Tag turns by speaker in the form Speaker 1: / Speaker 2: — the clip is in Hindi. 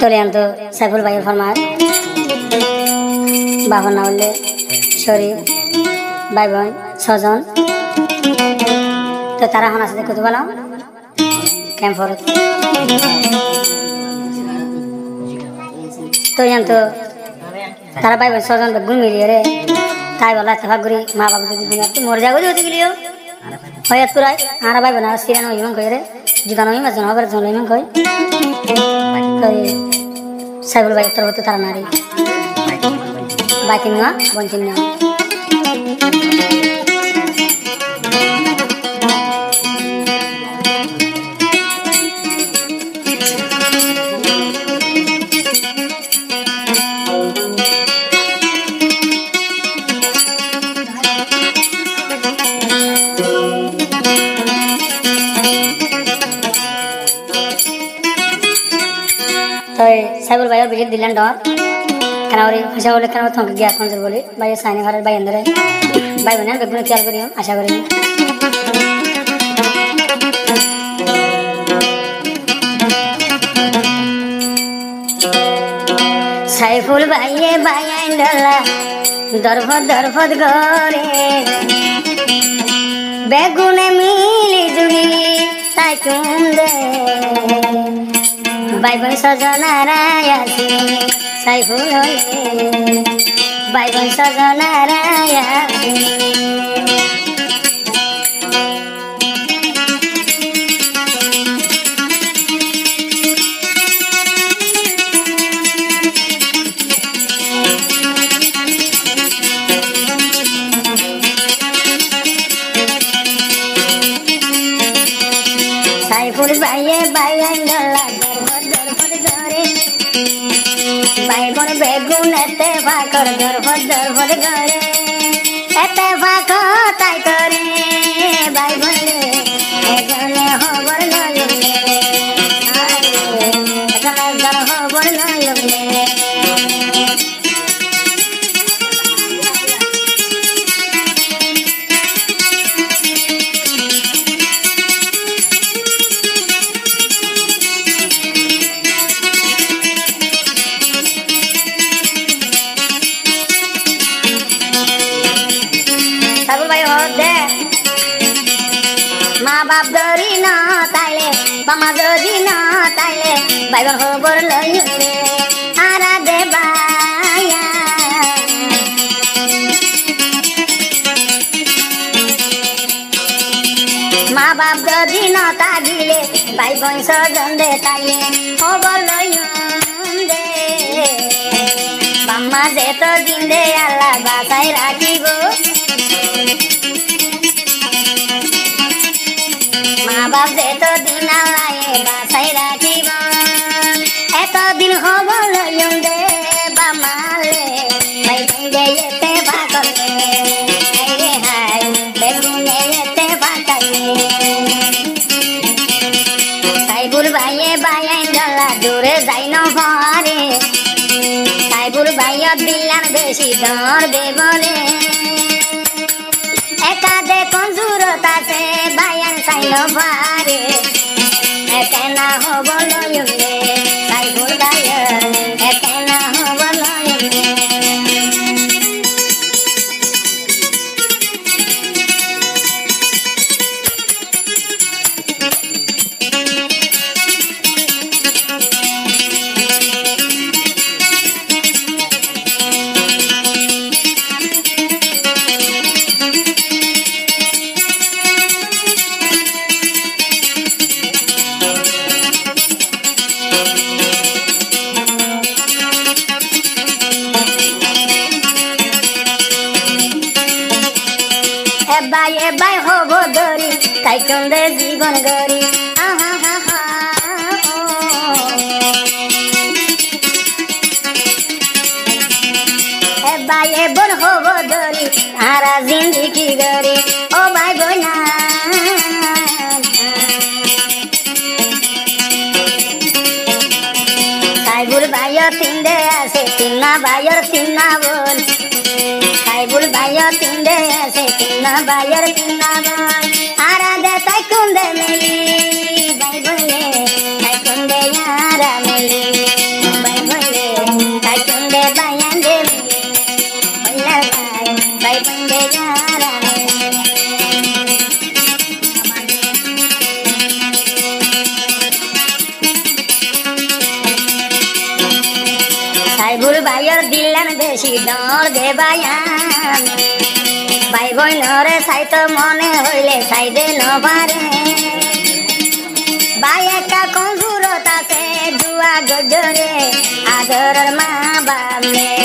Speaker 1: Tolian tu Saiful Bhai format Bahan Naule Shori Bhai Boy Sojon तो तारा होना से देखो तो बोला कैम फॉरत तो यहाँ तो तारा भाई बच्चों जन बगुन मिली है रे ताई वाला तफागुरी माँ बाप जो दुनिया तो मोर जाओ जो होती के लिए हो या पूरा आना भाई बना सिरानो इवन कोई रे जुदा नहीं मत जानो अगर जानो इवन कोई साइबल भाई उत्तर होते तारा नारी बाइकिंग ना बंचिंग ना साइबल भाई और बिजली दिलन डॉर कनावरी आशा बोले कनाव थोंक गया कौन से बोले भाई साइने घर भाई अंदर है भाई बने बेगुन ख्याल करियो आशा करियो साइफुल भाई भाई अंडला दरफद गोरे बेगुने मिली जुली ताकुम दे भाई बन सजना राया साइफुल होले भाई बन सजना राया साइफुल भाई अंगला भाई बन बेगुन एते फाकर दरफद करे एते फाको ताई करे भाई बने एगने होबर नयने एगने होबर नयने माँ बाप दरी ना ताइले बामा दरी ना ताइले बाइगन हो बोर लइले आरा दे बाया माँ बाप दरी ना तागिले बाई बंश जंदे ताइले हो बोर लइले बामा जे तो दिंदे आला बासाई राखिबो माँ बाप दे तो दिन आए बासाई राखिब एत दिन हब लयुंदे बामाले भाई बंदे एते फाकले रे हाय बेगुने एते फाकले साइबुल भाई अंगला दूरे जाई न पारे साइबुल भाई दिलान बेशी दर दे बोले एकादे कंजूरता से बायन साइलो पारे एकेना हो बोलो युगे साइबुल भाई एकेना हो बोलो युगे बाय हो बोदरी ताई चंदे जीवन गरी आहा हा हा ए बाय बन हो बोदरी सारा जिंदगी गरी ओ भाई बोना साइबुल भाई तिंदे आसे तिन्ना बायर तिन्ना बोल साइबुल भाई तिंदे आसे तिन्ना बायर तिन्ना बोल आरा दे ताई कुंदे मिली भाई बोले ताई कुंदे यारा मिली বেশি ডর দেবায়া ভাই বোনরে সাইতো মনে হইলে সাইদে নবারে ভাই একা কঞ্জুরত আছে জুয়া গজরে আদরের মা বামে